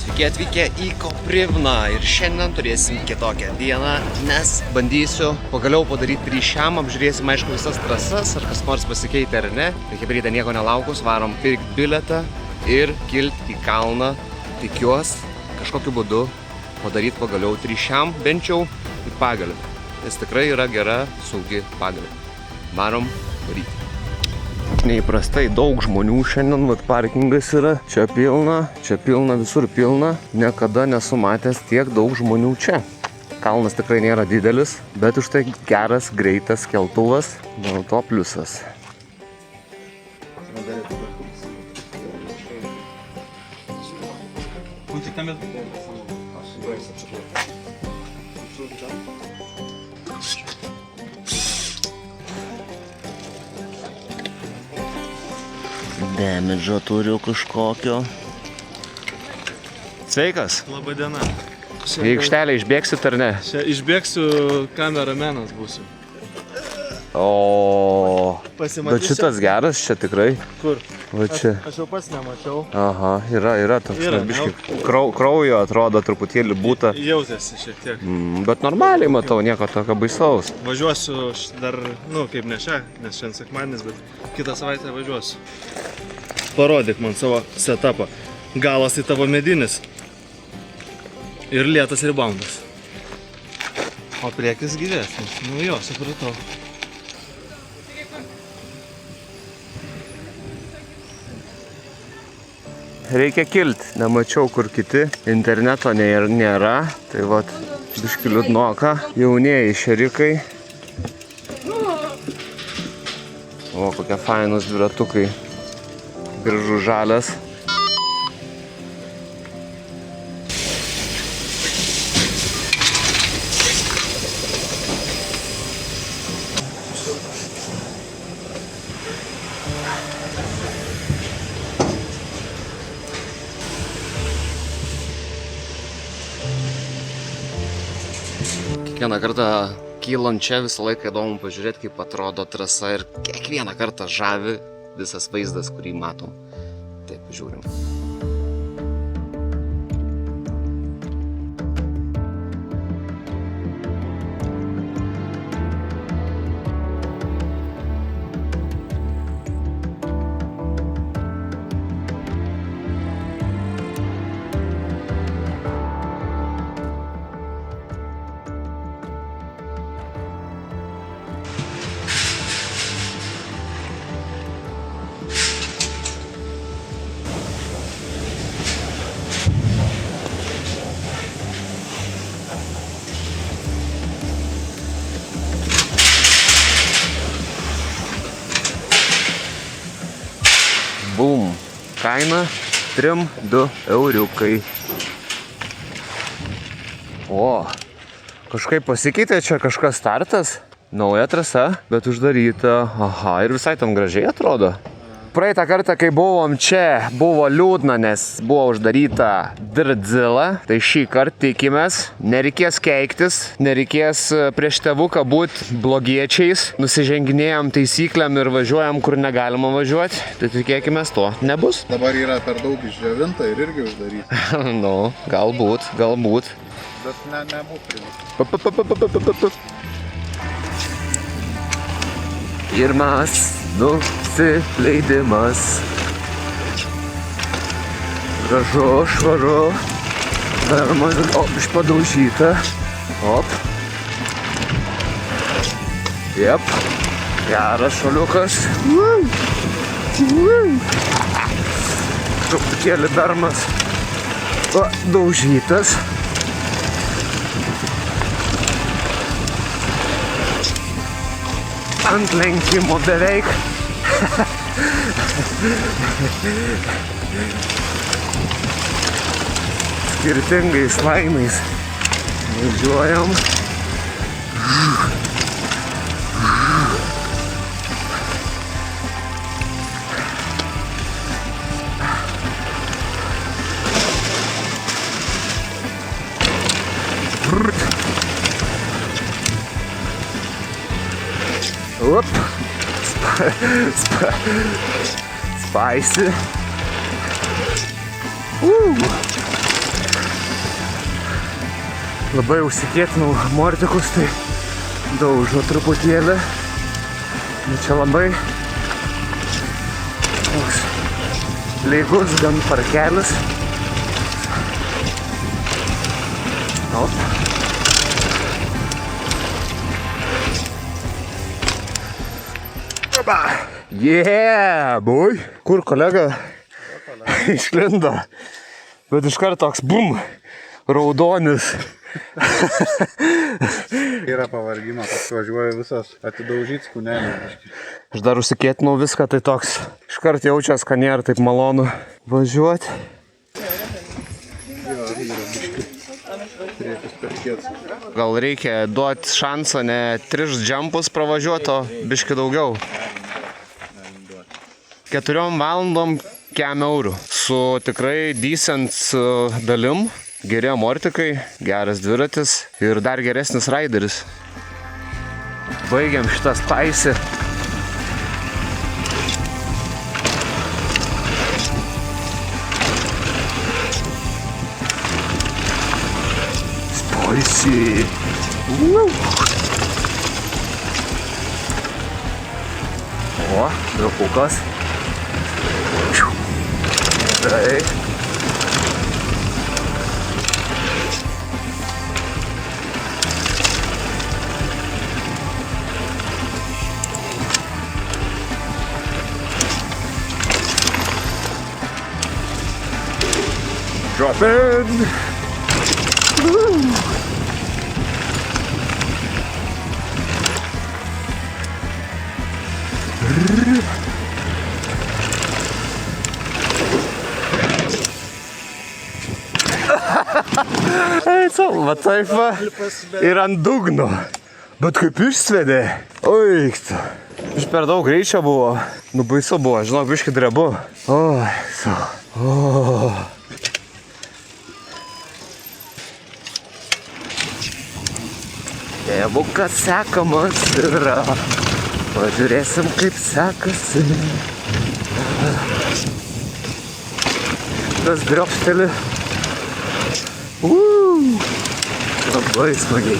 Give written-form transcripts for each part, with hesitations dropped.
Sveiki atvykę į Koprivną ir šiandien turėsim kitokią dieną, nes bandysiu pagaliau padaryti ryšiam, apžiūrėsim aišku visas trasas, ar kas nors pasikeitė ar ne. Tai hebrytė nieko nelaukus, varom pirkti bilietą ir kilti į kalną. Tikiuosi kažkokiu būdu padaryti pagaliau ryšiam, bent jau į pagalį, nes tikrai yra gera, saugi pagalį. Varom daryti. Neįprastai daug žmonių šiandien, vat parkingas yra, čia pilna, visur pilna. Niekada nesu matęs tiek daug žmonių čia. Kalnas tikrai nėra didelis, bet už tai geras, greitas keltuvas, dėl to pliusas. Demidžo turiu kažkokio. Sveikas. Labą dieną. Į aikštelę išbėgsit ar ne? Čia išbėgsiu, kameramenas būsiu. O, bet šitas geras čia tikrai. Kur? Va čia. Aš jau pats nemačiau. Aha, yra toks biškai. Kraujo atrodo truputėlį būta. Jautėsi šiek tiek. Bet normaliai matau, nieko tokio baisaus. Važiuosiu dar, kaip ne šią, nes šiandien sekmadienis, bet kitą savaitę važiuosiu. Parodyk man savo setupą. Galas tai tavo medinis. Ir lėtas reboundas. O priekis gyvesnis. Nu jo, supratau. Reikia kilti, nemačiau kur kiti, interneto nėra, tai vat biški liūdnoka, jaunieji šerikai. O, kokie fainus dviratukai, gražus žalias. Kiekvieną kartą kylant čia visą laiką įdomu pažiūrėti, kaip atrodo trasa ir kiekvieną kartą žavi visas vaizdas, kurį matom. Taip, žiūrim. Bum. Kaina 3-2 euriukai. O, kažkaip pasikeitė čia kažkas startas. Nauja trasa, bet uždaryta. Aha, ir visai tam gražiai atrodo. Praeitą kartą, kai buvom čia, buvo liūdna, nes buvo uždaryta Dirdzila. Tai šį kartą tikimės, nereikės keiktis, nereikės prieš tėvuką būti blogiečiais. Nusiženginėjom taisyklėm ir važiuojam, kur negalima važiuoti. Tai tikėkimės, to nebus. Dabar yra per daug išdžiovinta ir irgi uždaryta. Nu, galbūt. Bet nebūtų. Pirmas nusileidimas. Gražu, švaru. Dar man išpadaužyta. Op. Jep. Geras šuoliukas. Truputėlį darmas. Daužytas. Ant lenkimo beveik. Skirtingais laimais važiuojam. Op. Spicy. labai užsikėtinau mortikus, tai daužo truputėlį. Bet čia labai toks lygus gan parkelis. Op. Oba. Yeah, boy. Kur kolega išlindo? Bet iškart toks bum, raudonis. Yra pavargimo, paskui važiuoju visas atidaužyts kūnelį. Aš dar užsikėtinau viską, tai toks iškart jaučias, kad nėra taip malonu važiuoti. Gal reikia duoti šansą ne 3 džampus pravažiuoti, o biški daugiau. 4 valandom 100 eurų. Su tikrai decent dalim, geri amortikai, geras dviratis ir dar geresnis raideris. Baigiam šitą Spicy. Spicy. O, vilkukas. Gerai. Drop in. Va taip va ir ant dugno. Bet kaip išsvedė. Oiktų. Iš per daug greičio buvo. Nu baisu buvo, žinok, biški drebu. Oi, so. Tėvukas sekamas yra. Pažiūrėsim, kaip sekasi. Tas driopšteli. Labai smagiai.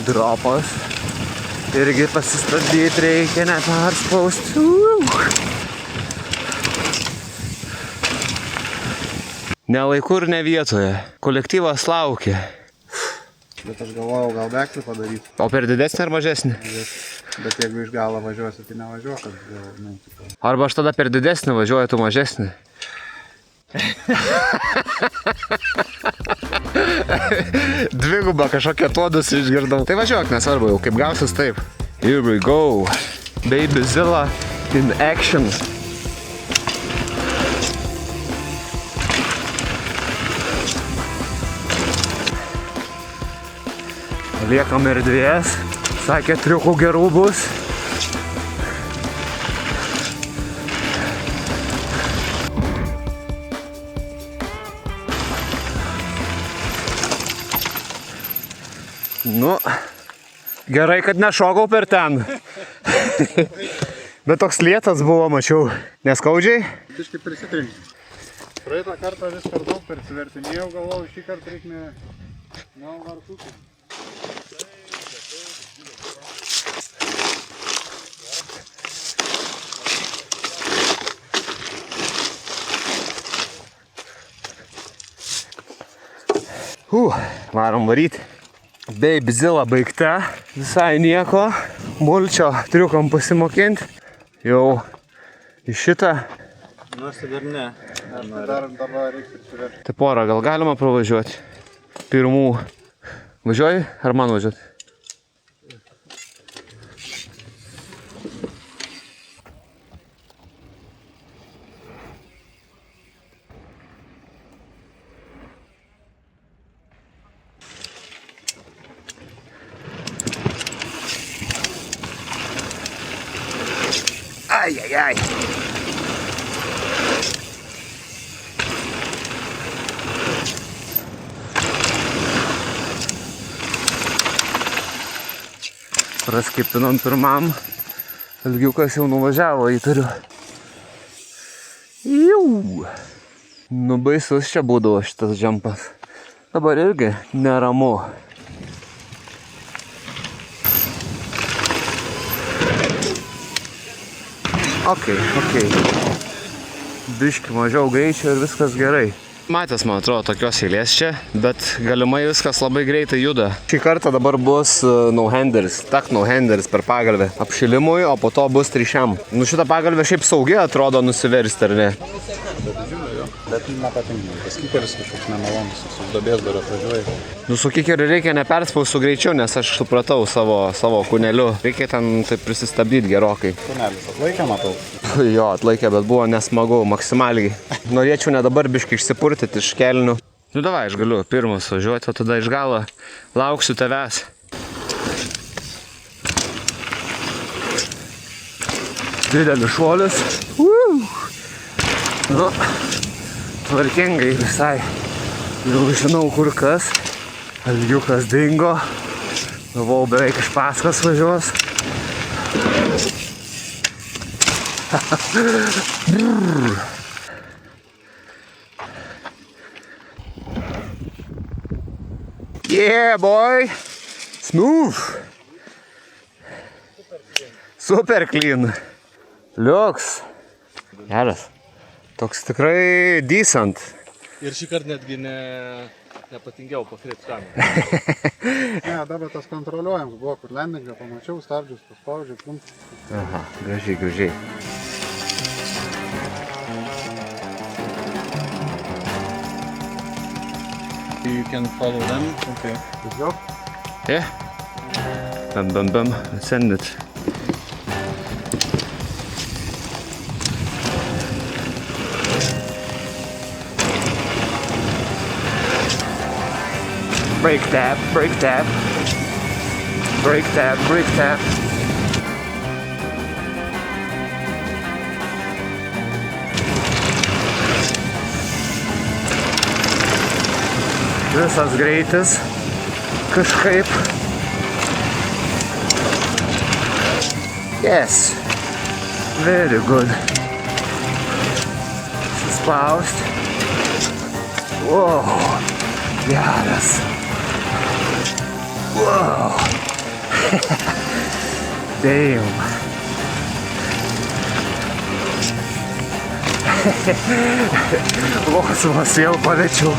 Dropas. Irgi pasistabdyti reikia, neperspausti. Ne laiku ir ne vietoje. Kolektyvas laukia. Bet aš galvojau, gal beksį padaryti. O per didesnį ar mažesnį? Bet jeigu iš galo važiuosi, tai nevažiuok. Arba aš tada per didesnį važiuoju, tu mažesnį. Dvigubą kažkokią tuodus išgirdau. Tai važiuok, nesvarbu, jau kaip gausis taip. Here we go. Baby Zilla in action. Liekam erdvės. Sakė, triukų gerų bus. Nu, gerai, kad nešokau per ten. Bet toks lėtas buvo, mačiau. Neskaudžiai? Biškai prisitrinti. Praeitą kartą vis per daug persivertinėjau, galvojau, šį kartą reikia vartukų. Varom varyti. Baby Zilla baigta. Visai nieko. Mulčio triukam pasimokinti. Jau į šitą. Nu, aš tai dar ne. Dar reikia persivertinti. Tai porą gal galima pravažiuoti. Pirmų. Važiuoji ar man važiuoti? Ai. Praskipinom pirmam. Ilgiukas jau nuvažiavo, įtariu. Jau. Nu, baisus čia būdavo šitas džempas. Dabar irgi neramu. Okei. Biški mažiau greičio ir viskas gerai. Matęs, man atrodo, tokios eilės čia, bet galimai viskas labai greitai juda. Šį kartą dabar bus no-handeris, no-handeris per pagalvę apšilimui, o po to bus trišiam. Nu, šitą pagalvę šiaip saugiai atrodo nusiversti, ar ne? Bet nepatinka. Tas kikeris kažkoks nemalonus, su duobės dar atvažiuoja. Nu, su kikeriu reikia neperspausti su greičiu, nes aš supratau savo kūneliu. Reikia ten taip prisistabdyti gerokai. Kūnelis atlaikė, matau. Jo, atlaikė, bet buvo nesmagu, maksimaliai. Norėčiau ne dabar biškai išsipurtyti iš kelnių. Nu, davai, aš galiu pirmas važiuoti, o tada iš galo lauksiu tavęs. Didelis šuolis. Nu, tvarkingai visai. Jau žinau, kur kas. Algiukas dingo. Galvau, beveik iš paskos važiuos. Yeah, boy! Smooth! Super clean! Liuks! Geras. Toks tikrai decent. Ir šį kartą netgi nepatingiau pakreipti kamerą. Ne, dabar tas kontroliuojams buvo, kur landingą pamačiau, stabdžius paspaudžiu, pumpt. Aha, gražiai. You can follow them. Okay. Let's go. Yeah. Bam. Send it. Brake tap. Visas greitis kažkaip. Yes. Very good. Suspaust. Wow. Geras. Wow. Damn. Vos jau pavečiau.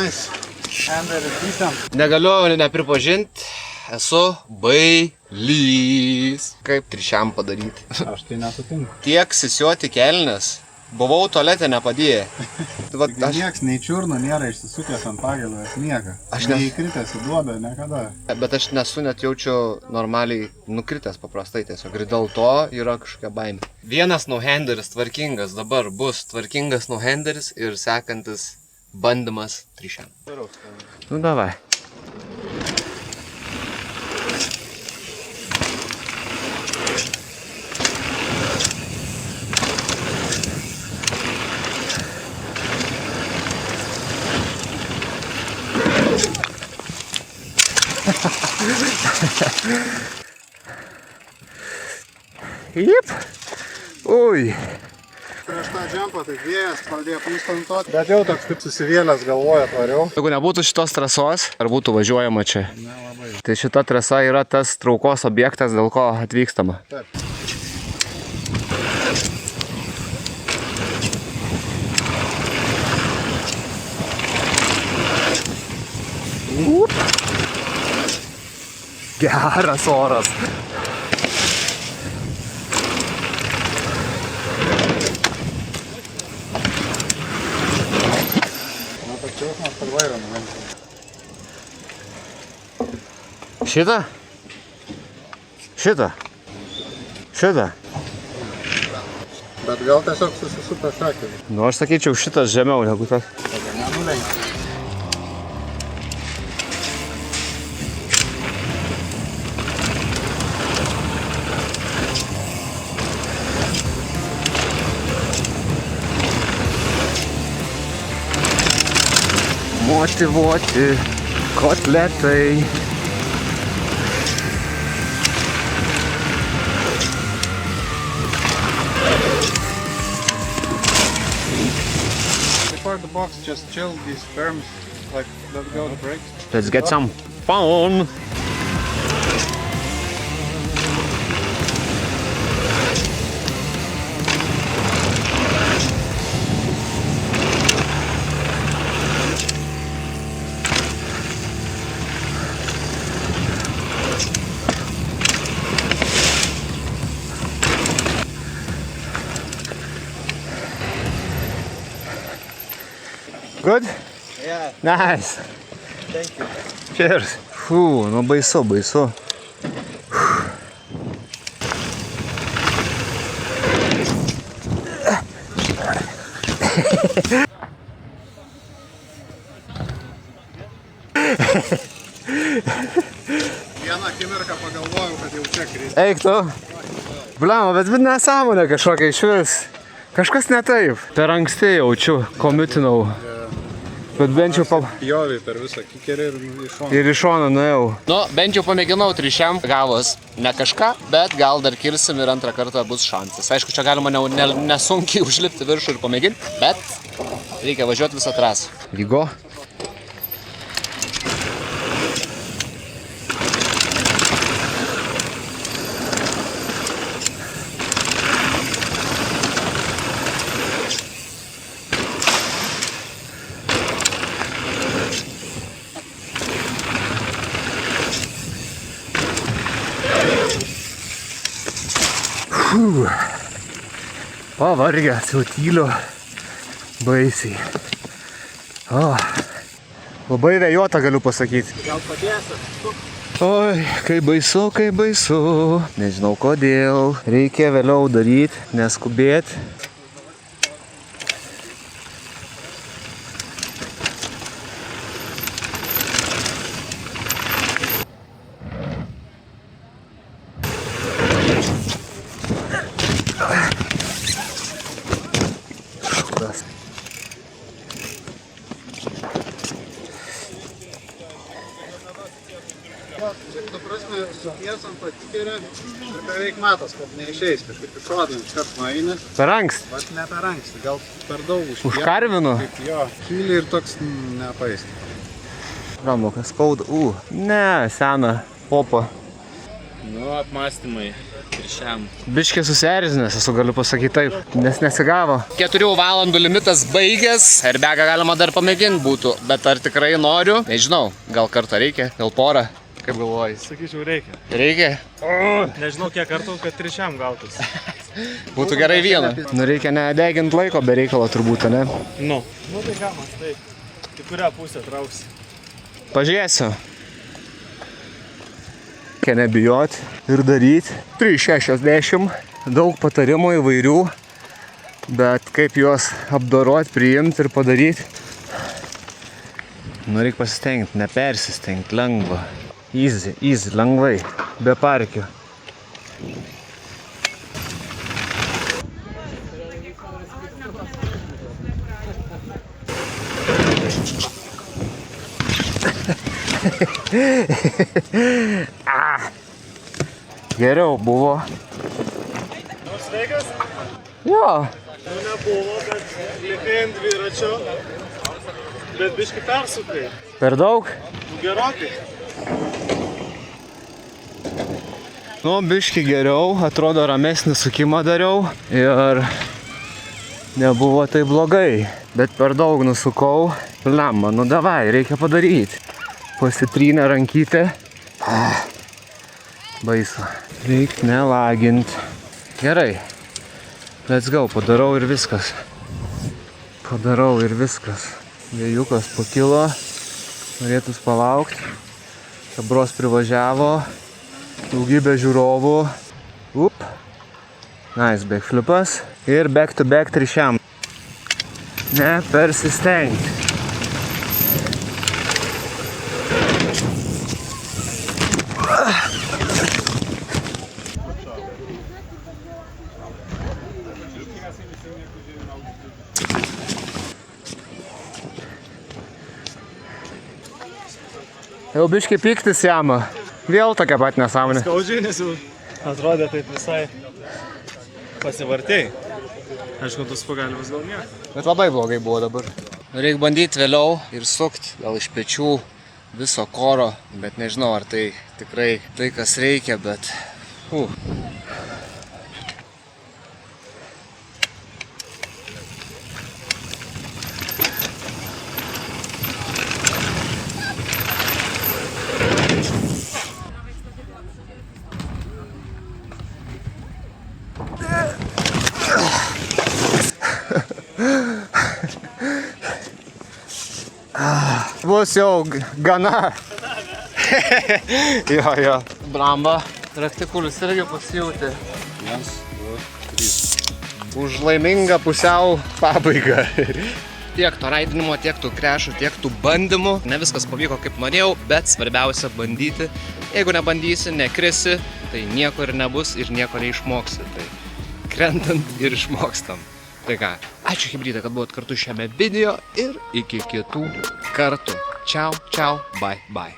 Nice. Hander is decent. Negaliu nepripažinti, esu bailys. Kaip trišiam padaryti? Aš tai nesutinku. Tiek sisiuoti kelnes. Buvau tualete nepadėję. Nieks nei čiurno nėra išsisukęs ant pagalvės, nieka. Aš neįkritęs į duobę, niekada. Bet aš nesu net jaučiu normaliai nukritęs paprastai tiesiog. Ir dėl to yra kažkokia baimė. Vienas no-handeris tvarkingas dabar bus tvarkingas no-handeris ir sekantis bandymas trišiam. Nu davai. Jip. Ui. Prieš tą džempą tai vėjas pradėjo pūstantot, bet jau toks taip susivėlęs galvoja tvariau. Jeigu nebūtų šitos trasos, ar būtų važiuojama čia? Nelabai. Tai šita trasa yra tas traukos objektas, dėl ko atvykstama. Taip. Geras oras. Na, toks jausmas, kad vairą nulenkti. Šitą? Šitą? Šitą? Bet gal tiesiog susisupė šakį. Nu, aš sakyčiau, šitas žemiau negu tas. Tada nenulenkti. motyvuoti kotletai. Before the box, just chill these sperms, like let go the brakes. Let's get some fun. Good? Yeah, Nice. thank you. Cheers. Fū, nu baisu, baisu. Vieną akimirką pagalvojau, kad jau čia kris. Eik tu. Blama, bet nesąmonė kažkokia išvis. Kažkas ne taip. Per anksti jaučiu, komitinau. Bet bent jau Pjovė per visą kikerį ir iš šono. ir iš šono nuėjau. Nu, bent jau pamėginau trišiam, gavos ne kažką, bet gal dar kirsim ir antrą kartą bus šansas. Aišku, čia galima nesunkiai užlipti viršų ir pamėginti, bet reikia važiuoti visą trasą. Lygo. Pavargęs, jau tyliu baisiai. O, labai vėjota galiu pasakyti. Gal padėsi? Oi, kaip baisu, kaip baisu. Nežinau kodėl. Reikia vėliau daryti, neskubėti. Tu prasme, sukiesam patikėrė ir beveik matas, kad neišeis kažkaip iš šoną, iškart nueini. Per anksti. Vat ne per anksti, gal per daug užkiesam. Užkarvinu? Jo, kyli ir toks nepaisti. Ramu, kas skauda. Ne, sena popa. Nu, apmąstymai ir šiam. Biškė susierzinęs, esu galiu pasakyti taip, nes nesigavo. 4 valandų limitas baigęs, airbagą galima dar pamėginti būtų, bet ar tikrai noriu, nežinau, gal kartą reikia, gal porą, kaip galvoji. Sakyčiau, reikia. Reikia? Nežinau, kiek kartų, kad trišiam gautus. Būtų gerai vieną. Nu reikia nedeginti laiko be reikalo turbūt, ne? Nu. Nu, tai gamas, taip. Į kurią pusę trauksi? Pažiūrėsiu. Reikia nebijoti ir daryti. 360, daug patarimų įvairių, bet kaip juos apdoroti, priimti ir padaryti. Nu reikia pasistengti, nepersistengti, lengva. Easy, lengvai, be parkių. Geriau buvo. Nu, sveikas? Jo. Nu, nebuvo, bet likai ant dviračio. Bet biški persukai. Per daug? Gerokai. Nu, biški geriau, atrodo ramesnį sukimą dariau ir nebuvo tai blogai. Bet per daug nusukau. Lemma, nu davai, reikia padaryti. Pasitrynę rankytę. Baisu. Reikia nelaginti. Gerai. Let's go, padarau ir viskas. Padarau ir viskas. Vėjukas pakilo. Norėtus palaukti. Kabros privažiavo. Daugybė žiūrovų. Up. Nice backflipas. Ir back to back trišiam. Ne persistengti. Jau biškai piktis jama. Vėl tokia pat nesąmonė. Skaudžiai, nes jau atrodė taip visai pasivartėjai. Aišku, tos pagalbos gal nieko. Bet labai blogai buvo dabar. Reikia bandyti vėliau ir sukti, gal iš pečių viso koro, bet nežinau, ar tai tikrai tai, kas reikia, bet... Bus jau gana. Jo. Bramba. Raktikulis irgi pasijauti. 1, 2, 3. Už laimingą pusiau pabaigą. Tiek to raidinimo, tiek tų krešų, tiek tų bandymų. Ne viskas pavyko kaip norėjau, bet svarbiausia bandyti. Jeigu nebandysi, nekrisi, tai nieko ir nebus ir nieko neišmoksi. Tai krentant ir išmokstam. Tai ką, ačiū Chebryte, kad buvot kartu šiame video ir iki kitų kartų. Čiau, bye.